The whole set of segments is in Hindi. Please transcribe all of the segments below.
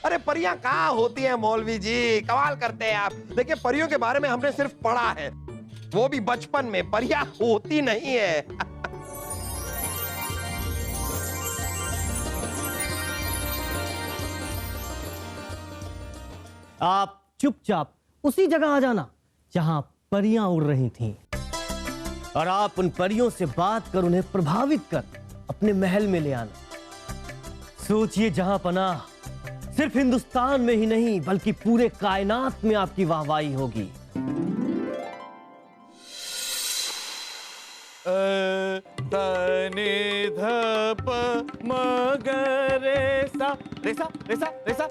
अरे परियां कहाँ होती हैं मौलवी जी, कमाल करते हैं आप। देखिए परियों के बारे में हमने सिर्फ पढ़ा है, वो भी बचपन में। परियां होती नहीं है। आप चुपचाप उसी जगह आ जाना जहां परियां उड़ रही थीं, और आप उन परियों से बात कर उन्हें प्रभावित कर अपने महल में ले आना। सोचिए जहां पनाह सिर्फ हिंदुस्तान में ही नहीं बल्कि पूरे कायनात में आपकी वाहवाही होगी। तने धप मगरे सा रेसा रेसा रेसा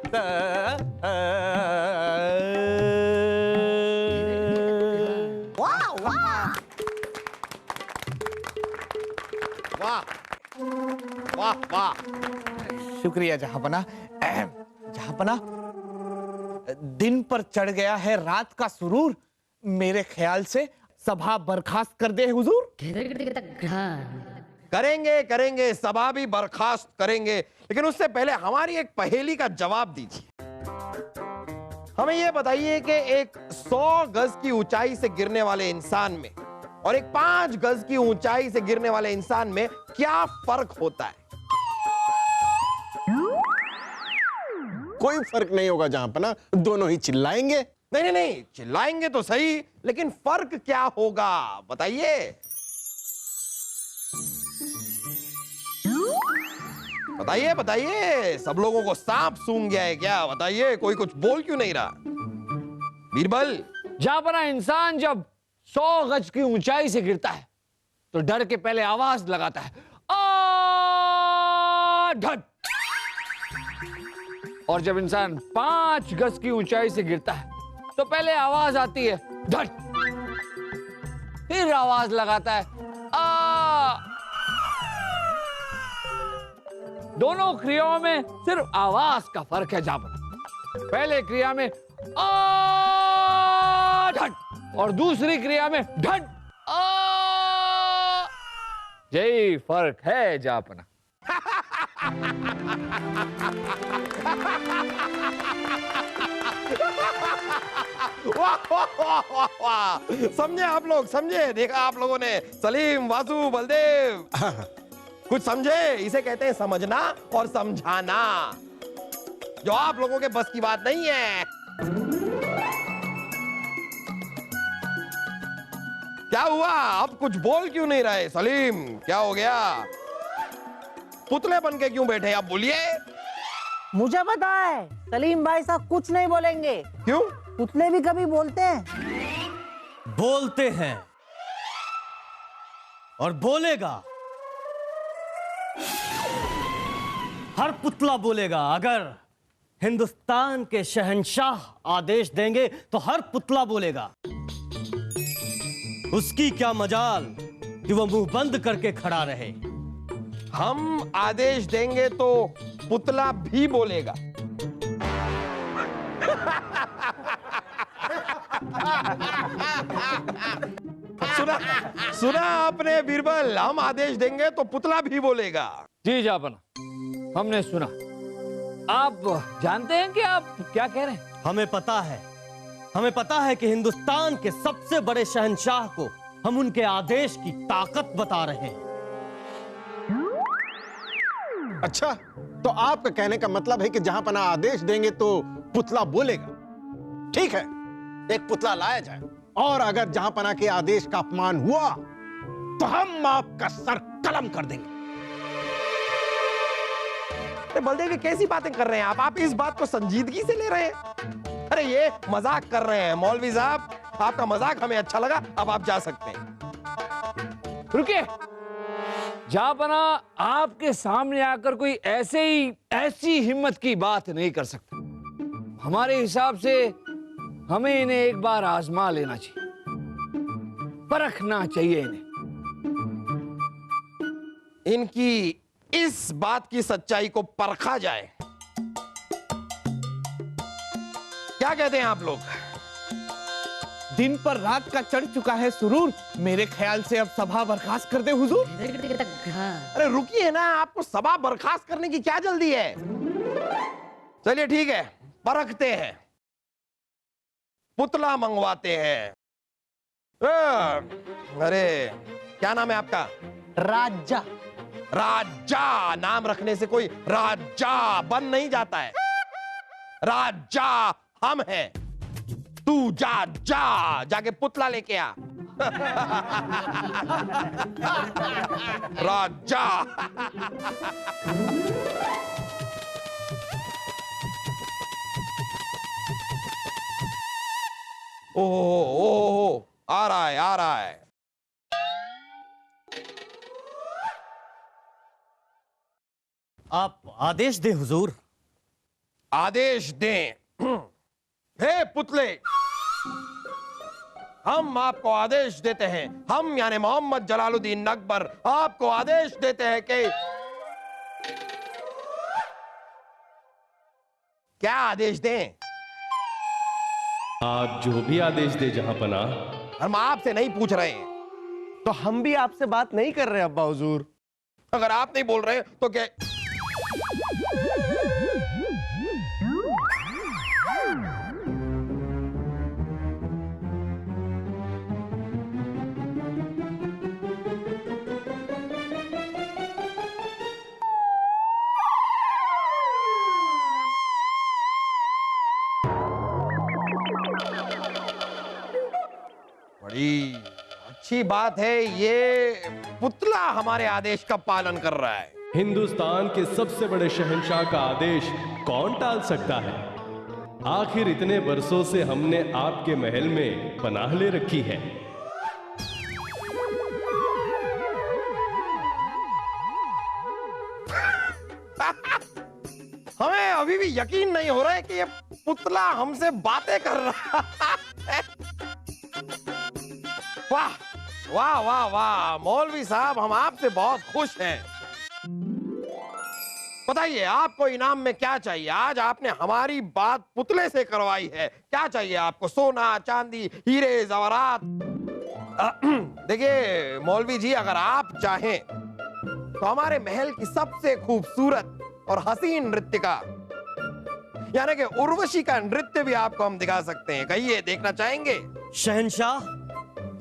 वाह वाह वाह वाह वाह। शुक्रिया जहांपना। जहांपना, दिन पर चढ़ गया है रात का सुरूर। मेरे ख्याल से सभा बर्खास्त कर दे हुजूर। करेंगे करेंगे, सभा भी बर्खास्त करेंगे, लेकिन उससे पहले हमारी एक पहेली का जवाब दीजिए। हमें यह बताइए कि एक 100 गज की ऊंचाई से गिरने वाले इंसान में और एक 5 गज की ऊंचाई से गिरने वाले इंसान में क्या फर्क होता है? कोई फर्क नहीं होगा जहांपना, दोनों ही चिल्लाएंगे। नहीं नहीं नहीं, चिल्लाएंगे तो सही, लेकिन फर्क क्या होगा बताइए। बताइए बताइए, सब लोगों को सांप सूंघ गया है क्या? बताइए, कोई कुछ बोल क्यों नहीं रहा? बीरबल। जहांपना, इंसान जब 100 गज की ऊंचाई से गिरता है तो डर के पहले आवाज लगाता है आ ढट। और जब इंसान 5 गज की ऊंचाई से गिरता है तो पहले आवाज आती है ढट, फिर आवाज लगाता है आ। दोनों क्रियाओं में सिर्फ आवाज का फर्क है जहांपना। पहले क्रिया में आ ढट और दूसरी क्रिया में ढट आ। यही फर्क है जहांपना। वाह वाह वाह वाह वाह, समझे आप लोग, समझे? देखा आप लोगों ने? सलीम, वासु, बलदेव, कुछ समझे? इसे कहते हैं समझना और समझाना, जो आप लोगों के बस की बात नहीं है। क्या हुआ? अब कुछ बोल क्यों नहीं रहे? सलीम, क्या हो गया? पुतले बन के क्यों बैठे? आप बोलिए। मुझे पता है, सलीम भाई साहब कुछ नहीं बोलेंगे। क्यों? पुतले भी कभी बोलते हैं। बोलते हैं और बोलेगा। हर पुतला बोलेगा। अगर हिंदुस्तान के शहंशाह आदेश देंगे तो हर पुतला बोलेगा। उसकी क्या मजाल कि वो मुंह बंद करके खड़ा रहे। हम आदेश देंगे तो पुतला भी बोलेगा। सुना सुना आपने बीरबल? हम आदेश देंगे तो पुतला भी बोलेगा। जी जहांपना, हमने सुना। आप जानते हैं कि आप क्या कह रहे हैं? हमें पता है, हमें पता है कि हिंदुस्तान के सबसे बड़े शहंशाह को हम उनके आदेश की ताकत बता रहे हैं। अच्छा, तो आपका कहने का मतलब है कि जहांपना आदेश देंगे तो पुतला बोलेगा। ठीक है, एक पुतला लाया जाए, और अगर जहांपना के आदेश का अपमान हुआ तो हम आपका सर कलम कर देंगे। बलदेव, ये कैसी बातें कर रहे हैं आप इस बात को संजीदगी से ले रहे हैं? अरे ये मजाक कर रहे हैं मौलवी साहब, आपका मजाक हमें अच्छा लगा, अब आप जा सकते हैं। रुकिए जहांपना, आपके सामने आकर कोई ऐसी हिम्मत की बात नहीं कर सकता। हमारे हिसाब से हमें इन्हें एक बार आजमा लेना चाहिए, परखना चाहिए इन्हें। इनकी इस बात की सच्चाई को परखा जाए। क्या कहते हैं आप लोग? दिन पर रात का चढ़ चुका है सुरूर। मेरे ख्याल से अब सभा बर्खास्त कर दे हुजूर। अरे रुकिए ना, आपको सभा बर्खास्त करने की क्या जल्दी है? चलिए ठीक है, परखते हैं, पुतला मंगवाते हैं। अरे क्या नाम है आपका? राजा। राजा नाम रखने से कोई राजा बन नहीं जाता है। राजा हम हैं। तू जाके पुतला लेके आ। राजा। ओहो, आ रहा है, आ रहा है। आप आदेश दें हुजूर। आदेश दें। हे पुतले, हम आपको आदेश देते हैं, हम यानी मोहम्मद जलालुद्दीन अकबर आपको आदेश देते हैं कि क्या आदेश दें? आप जो भी आदेश दे जहांपनाह। हम आपसे नहीं पूछ रहे हैं। तो हम भी आपसे बात नहीं कर रहे अब्बा हुजूर। अगर आप नहीं बोल रहे तो क्या? बड़ी अच्छी बात है, ये पुतला हमारे आदेश का पालन कर रहा है। हिंदुस्तान के सबसे बड़े शहंशाह का आदेश कौन टाल सकता है? आखिर इतने बरसों से हमने आपके महल में पनाह ले रखी है। हमें अभी भी यकीन नहीं हो रहा है कि ये पुतला हमसे बातें कर रहा है। वाह वाह वाह वाह, मौलवी साहब हम आपसे बहुत खुश हैं। बताइए आपको इनाम में क्या चाहिए? आज आपने हमारी बात पुतले से करवाई है, क्या चाहिए आपको? सोना, चांदी, हीरे, जवाहरात? देखिए मौलवी जी, अगर आप चाहें तो हमारे महल की सबसे खूबसूरत और हसीन नृत्यिका यानी कि उर्वशी का नृत्य भी आपको हम दिखा सकते हैं। कहिए, देखना चाहेंगे? शहंशाह,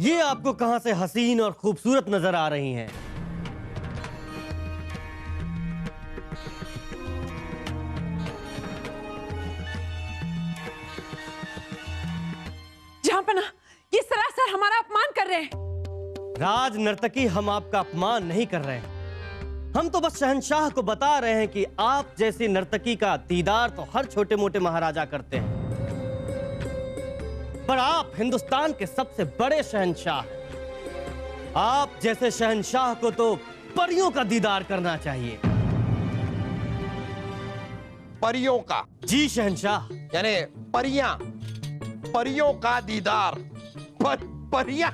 ये आपको कहां से हसीन और खूबसूरत नजर आ रही हैं? जहांपनाह, ये सरासर हमारा अपमान कर रहे हैं। राज नर्तकी, हम आपका अपमान नहीं कर रहे हैं। हम तो बस शहंशाह को बता रहे हैं कि आप जैसी नर्तकी का दीदार तो हर छोटे मोटे महाराजा करते हैं, पर आप हिंदुस्तान के सबसे बड़े शहंशाह हैं। आप जैसे शहंशाह को तो परियों का दीदार करना चाहिए। परियों का? जी शहंशाह। यानी परियां, परियों का दीदार। परियां?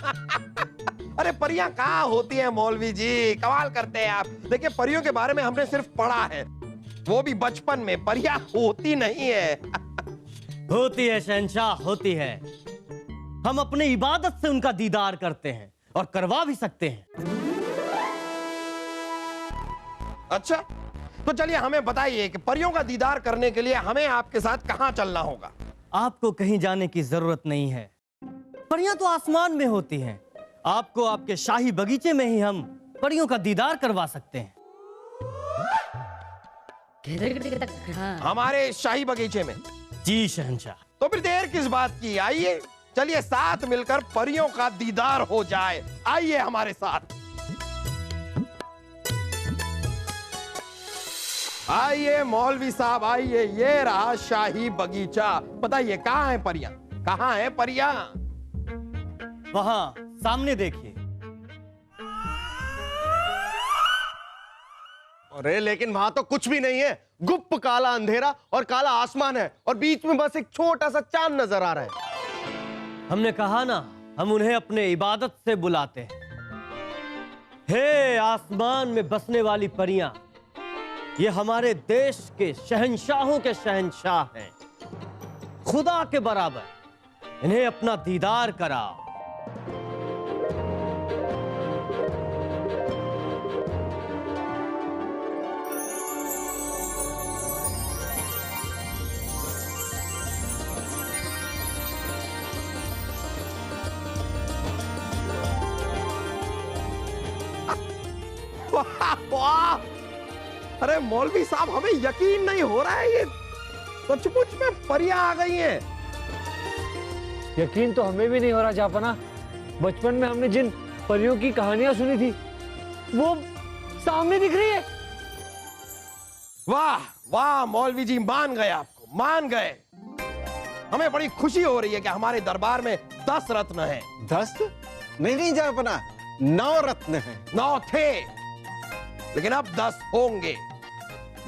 अरे परियां कहाँ होती हैं मौलवी जी, कमाल करते हैं आप। देखिए परियों के बारे में हमने सिर्फ पढ़ा है, वो भी बचपन में। परियां होती नहीं है। होती है शहंशाह, होती है। हम अपनी इबादत से उनका दीदार करते हैं और करवा भी सकते हैं। अच्छा, तो चलिए हमें बताइए कि परियों का दीदार करने के लिए हमें आपके साथ कहां चलना होगा? आपको कहीं जाने की जरूरत नहीं है। परियां तो आसमान में होती हैं। आपको आपके शाही बगीचे में ही हम परियों का दीदार करवा सकते हैं। हमारे शाही बगीचे में? जी शहंशाह। तो फिर देर किस बात की, आइए चलिए साथ मिलकर परियों का दीदार हो जाए। आइए हमारे साथ, आइए मौलवी साहब आइए। ये रहा शाही बगीचा। बताइए कहाँ है परियां? कहाँ है परियां? वहां सामने देखिए। अरे लेकिन वहां तो कुछ भी नहीं है। गुप्त काला अंधेरा और काला आसमान है और बीच में बस एक छोटा सा चांद नजर आ रहा है। हमने कहा ना, हम उन्हें अपने इबादत से बुलाते हैं। हे आसमान में बसने वाली परियां, ये हमारे देश के शहंशाहों के शहंशाह हैं, खुदा के बराबर। इन्हें अपना दीदार कराओ। वाह वाह! अरे मौलवी साहब, हमें यकीन नहीं हो रहा है, ये सचमुच में परियां आ गई हैं। यकीन तो हमें भी नहीं हो रहा जहाँपना। बचपन में हमने जिन परियों की कहानियां सुनी थी वो सामने दिख रही है। वाह वाह मौलवी जी, मान गए, आपको मान गए। हमें बड़ी खुशी हो रही है कि हमारे दरबार में 10 रत्न हैं। 10? नहीं जहाँपना, 9 रत्न हैं। 9 थे, लेकिन अब 10 होंगे।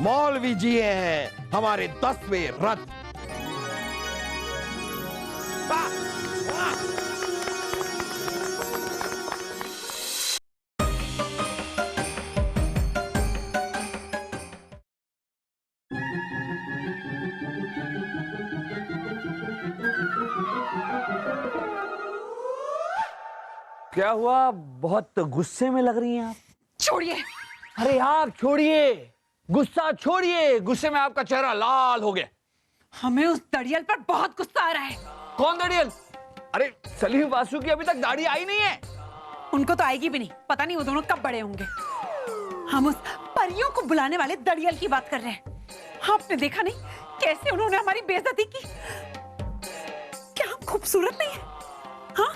मौलवी जी हैं हमारे 10वें रत्न। वाह, वाह। क्या हुआ, बहुत गुस्से में लग रही हैं आप? छोड़िए। अरे आप छोड़िए, गुस्सा छोड़िए। गुस्से में आपका चेहरा लाल हो गया। हमें उस दड़ियल पर बहुत गुस्सा आ रहा है। कौन दड़ियल? अरे सलीम वासु की अभी तक दाढ़ी आई नहीं है। उनको तो आएगी भी नहीं, पता नहीं वो दोनों कब बड़े होंगे। हम उस परियों को बुलाने वाले दड़ियल की बात कर रहे हैं। आपने देखा नहीं कैसे उन्होंने हमारी बेइज्जती की? क्या हम खूबसूरत नहीं है? हाँ?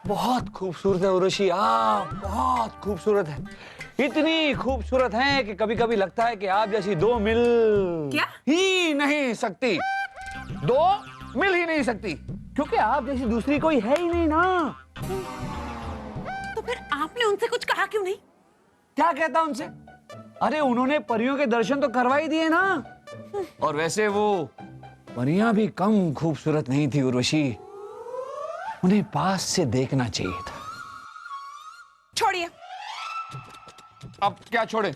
बहुत खूबसूरत है उर्वशी, आप बहुत खूबसूरत है। इतनी खूबसूरत हैं कि कभी कभी लगता है कि आप जैसी दो मिल क्या? ही नहीं सकती। दो मिल ही नहीं सकती, क्योंकि आप जैसी दूसरी कोई है ही नहीं ना। तो फिर आपने उनसे कुछ कहा क्यों नहीं? क्या कहता उनसे? अरे उन्होंने परियों के दर्शन तो करवा ही दिए ना। और वैसे वो परियां भी कम खूबसूरत नहीं थी उर्वशी, उन्हें पास से देखना चाहिए था। छोड़िए। अब क्या छोड़े?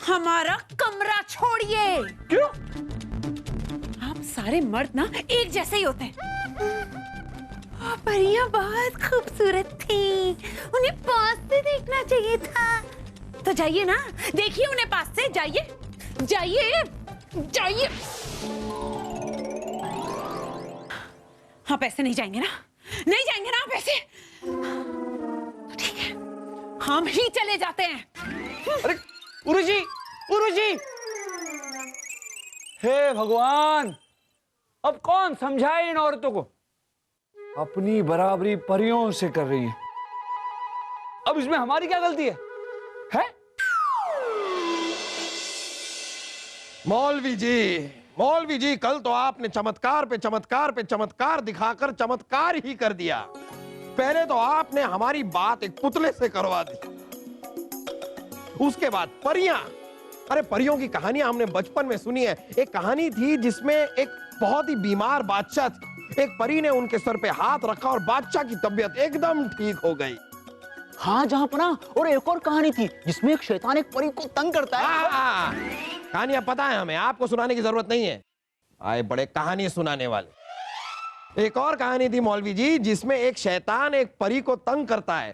हमारा कमरा छोड़िए। क्यों? आप सारे मर्द ना एक जैसे ही होते हैं। परियां बहुत खूबसूरत थी, उन्हें पास से देखना चाहिए था। तो जाइए ना, देखिए उन्हें पास से। जाइए जाइए जाइए। आप ऐसे नहीं जाएंगे ना? नहीं जाएंगे ना आप ऐसे? ठीक है, हम ही चले जाते हैं। अरे उर्वशी, उर्वशी! हे भगवान, अब कौन समझाए इन औरतों को? अपनी बराबरी परियों से कर रही है। अब इसमें हमारी क्या गलती है? हैं? मौलवी जी, कल तो आपने चमत्कार पे चमत्कार पे चमत्कार दिखाकर चमत्कार ही कर दिया। पहले तो आपने हमारी बात एक पुतले से करवा दी, उसके बाद परियां। अरे परियों की कहानियां हमने बचपन में सुनी है। एक कहानी थी जिसमें एक बहुत ही बीमार बादशाह थी। एक परी ने उनके सर पे हाथ रखा और बादशाह की तबीयत एकदम ठीक हो गई। हाँ जहाँपना, और एक और कहानी थी जिसमें एक शैतान एक परी को तंग करता है। कहानियां पता है हमें, आपको सुनाने की जरूरत नहीं है। आए बड़े कहानी सुनाने वाले। एक और कहानी थी मौलवी जी जिसमें एक शैतान एक परी को तंग करता है।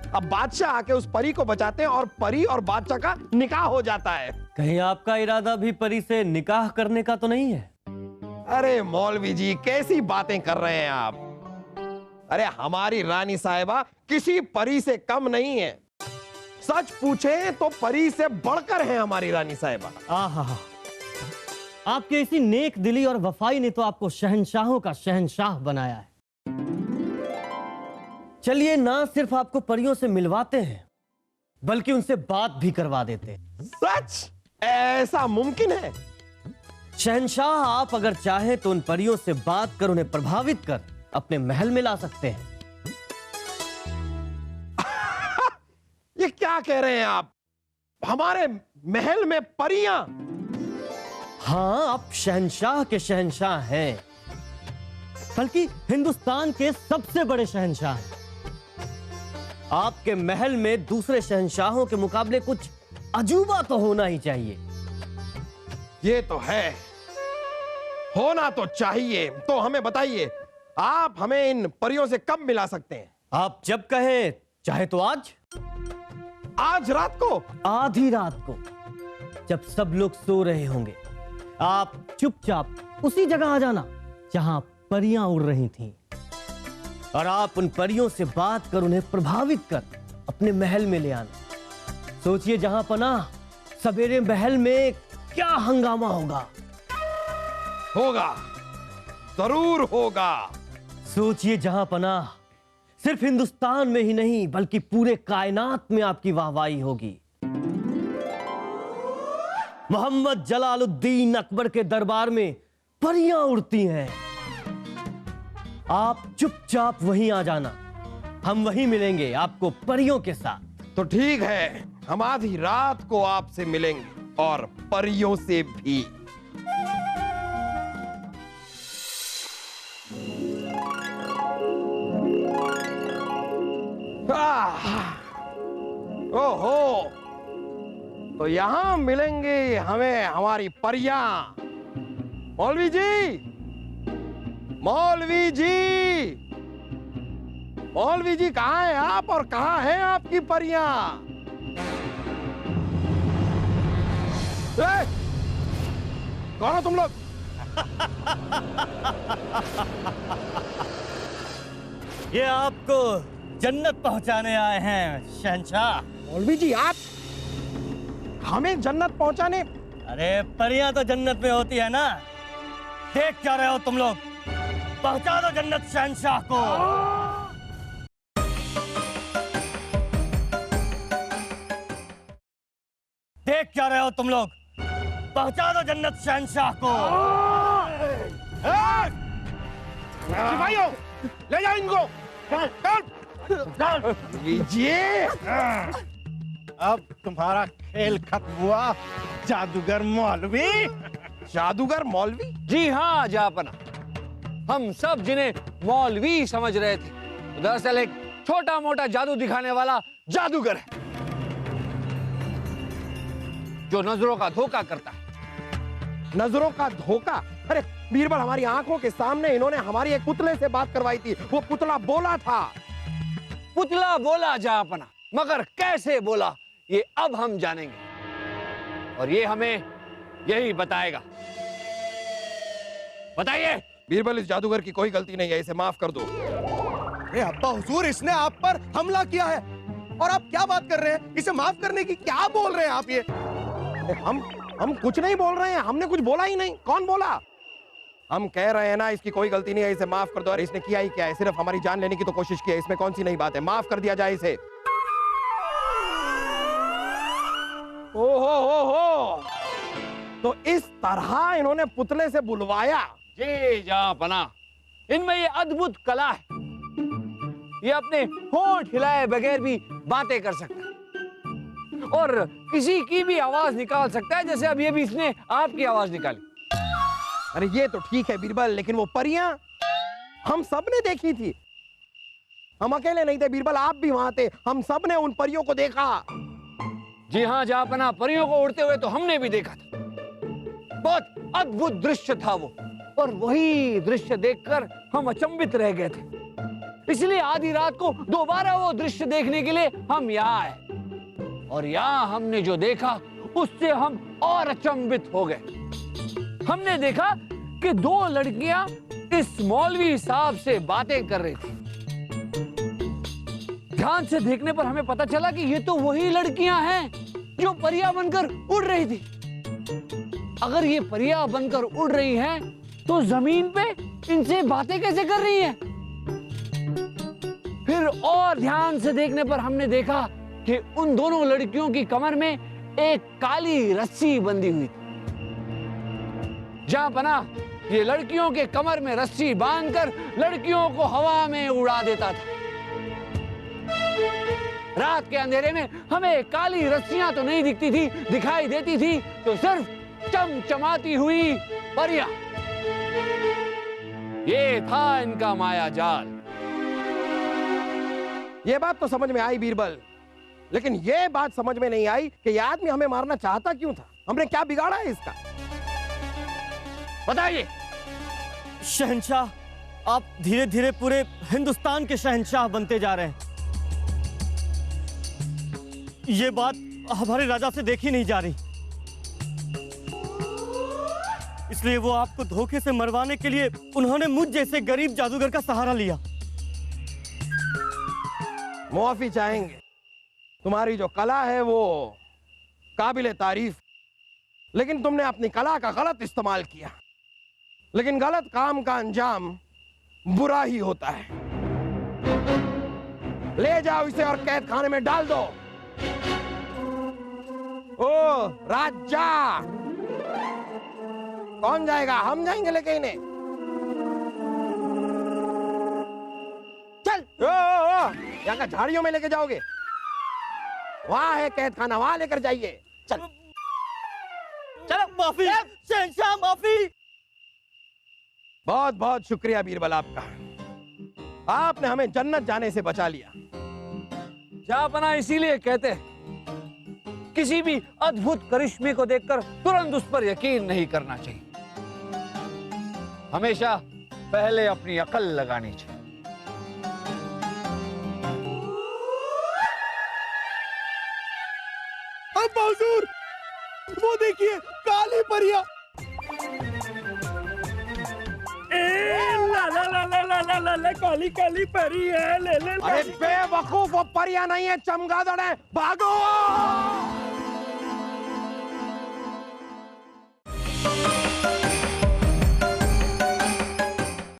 अब बादशाह आके उस परी को बचाते हैं और परी और बादशाह का निकाह हो जाता है। कहीं आपका इरादा भी परी से निकाह करने का तो नहीं है? अरे मौलवी जी, कैसी बातें कर रहे हैं आप? अरे हमारी रानी साहिबा किसी परी से कम नहीं है। सच पूछे तो परी से बढ़कर है हमारी रानी साहिबा। आहा, आपकी इसी नेक दिली और वफाई ने तो आपको शहंशाहों का शहंशाह बनाया है। चलिए, ना सिर्फ आपको परियों से मिलवाते हैं बल्कि उनसे बात भी करवा देते हैं। सच? ऐसा मुमकिन है? शहंशाह, आप अगर चाहें तो उन परियों से बात कर उन्हें प्रभावित कर अपने महल में ला सकते हैं। ये क्या कह रहे हैं आप? हमारे महल में परियां? हाँ, आप शहंशाह के शहंशाह हैं, बल्कि हिंदुस्तान के सबसे बड़े शहंशाह हैं। आपके महल में दूसरे शहंशाहों के मुकाबले कुछ अजूबा तो होना ही चाहिए। ये तो है, होना तो चाहिए। तो हमें बताइए, आप हमें इन परियों से कब मिला सकते हैं? आप जब कहें, चाहे तो आज रात को? आधी रात को, जब सब लोग सो रहे होंगे, आप चुपचाप उसी जगह आ जाना जहां परियां उड़ रही थीं, और आप उन परियों से बात कर उन्हें प्रभावित कर अपने महल में ले आना। सोचिए जहां पनाह, सवेरे महल में क्या हंगामा होगा। होगा, जरूर होगा। सोचिए जहां पनाह, सिर्फ हिंदुस्तान में ही नहीं बल्कि पूरे कायनात में आपकी वाहवाही होगी। मोहम्मद जलालुद्दीन अकबर के दरबार में परियां उड़ती हैं। आप चुपचाप वहीं आ जाना, हम वहीं मिलेंगे आपको परियों के साथ। तो ठीक है, हम आधी रात को आपसे मिलेंगे और परियों से भी। ओहो, तो यहां मिलेंगे हमें हमारी परियां। मौलवी जी, मौलवी जी, मौलवी जी, कहां हैं आप और कहां हैं आपकी परियां? कौन हो तुम लोग? ये आपको जन्नत पहुंचाने आए हैं शहंशाह। मौलवी जी, आप हमें जन्नत पहुंचाने? अरे परियां तो जन्नत में होती है ना, देख क्या रहे हो तुम लोग? पहुंचा दो जन्नत शहंशाह को। देख क्या रहे हो तुम लोग? पहुंचा दो जन्नत शहंशाह को। सिपाहियों, ले जाओ इनको। लीजिए। अब तुम्हारा खेल खत्म हुआ, जादूगर मौलवी। जादूगर मौलवी? जी हाँ जहाँपना, हम सब जिन्हें मौलवी समझ रहे थे, दरअसल एक छोटा मोटा जादू दिखाने वाला जादूगर है, जो नजरों का धोखा करता है। नजरों का धोखा? अरे बीरबल, हमारी आंखों के सामने इन्होंने हमारी एक पुतले से बात करवाई थी। वो पुतला बोला था। पुतला बोला जहाँपना, मगर कैसे बोला ये अब हम जानेंगे, और ये हमें यही बताएगा। बताइए। बीरबल, इस जादूगर की कोई गलती नहीं है, इसे माफ कर दो। अरे अब्बा हुजूर, इसने आप पर हमला किया है और आप क्या बात कर रहे हैं? इसे माफ करने की क्या बोल रहे हैं आप? ये हम कुछ नहीं बोल रहे हैं, हमने कुछ बोला ही नहीं। कौन बोला? हम कह रहे हैं ना, इसकी कोई गलती नहीं है, इसे माफ कर दो। और इसने किया ही क्या है? सिर्फ हमारी जान लेने की तो कोशिश की है, इसमें कौन सी नई बात है? माफ कर दिया जाए इसे। ओहो, तो इस तरह इन्होंने पुतले से बुलवाया। जी जहाँपना, इनमें ये अद्भुत कला है, ये अपने होंठ हिलाए बगैर भी बातें कर सकता है और किसी की भी आवाज निकाल सकता है, जैसे अब ये भी इसने आपकी आवाज निकाली। अरे ये तो ठीक है बीरबल, लेकिन वो परियां हम सब ने देखी थी। हम अकेले नहीं थे बीरबल, आप भी वहां थे। हम सब ने उन परियों को देखा। जी हाँ जहाँपना, परियों को उड़ते हुए तो हमने भी देखा था। बहुत अद्भुत दृश्य था वो, और वही दृश्य देखकर हम अचंभित रह गए थे। इसलिए आधी रात को दोबारा वो दृश्य देखने के लिए हम यहाँ आए, और यहाँ हमने जो देखा उससे हम और अचंभित हो गए। हमने देखा कि दो लड़कियां इस मौलवी साहब से बातें कर रही थी। ध्यान से देखने पर हमें पता चला कि ये तो वही लड़कियां हैं जो परियां बनकर उड़ रही थी। अगर ये परियां बनकर उड़ रही हैं, तो जमीन पे इनसे बातें कैसे कर रही हैं? फिर और ध्यान से देखने पर हमने देखा कि उन दोनों लड़कियों की कमर में एक काली रस्सी बंधी हुई थी। जहाँपना, ये लड़कियों के कमर में रस्सी बांधकर लड़कियों को हवा में उड़ा देता था। रात के अंधेरे में हमें काली रस्सियां तो नहीं दिखती थी, दिखाई देती थी तो सिर्फ चमचमाती हुई परियां। ये था इनका माया जाल। ये बात तो समझ में आई बीरबल, लेकिन ये बात समझ में नहीं आई कि ये आदमी हमें मारना चाहता क्यों था। हमने क्या बिगाड़ा है इसका, बताइए। शहंशाह, आप धीरे धीरे पूरे हिंदुस्तान के शहंशाह बनते जा रहे हैं। ये बात हमारे राजा से देखी नहीं जा रही, इसलिए वो आपको धोखे से मरवाने के लिए उन्होंने मुझ जैसे गरीब जादूगर का सहारा लिया। मुआफी चाहेंगे, तुम्हारी जो कला है वो काबिले तारीफ, लेकिन तुमने अपनी कला का गलत इस्तेमाल किया। लेकिन गलत काम का अंजाम बुरा ही होता है। ले जाओ इसे और कैद खाने में डाल दो। ओ राजा, कौन जाएगा? हम जाएंगे लेके इन्हें। चल, यहाँ का झाड़ियों में लेके जाओगे? वहां है कैद खाना, वहां लेकर जाइए। चल चलो। माफी शहंशाह, माफी। बहुत बहुत शुक्रिया बीरबल आपका, आपने हमें जन्नत जाने से बचा लिया। जहांपना इसीलिए कहते हैं किसी भी अद्भुत करिश्मे को देखकर तुरंत उस पर यकीन नहीं करना चाहिए, हमेशा पहले अपनी अकल लगानी चाहिए। अब हुजूर, वो देखिए काली परियां। काली काली परी है, ले ले। अरे बेवकूफ, वो परियां नहीं है, चमगादड़ है, भागो।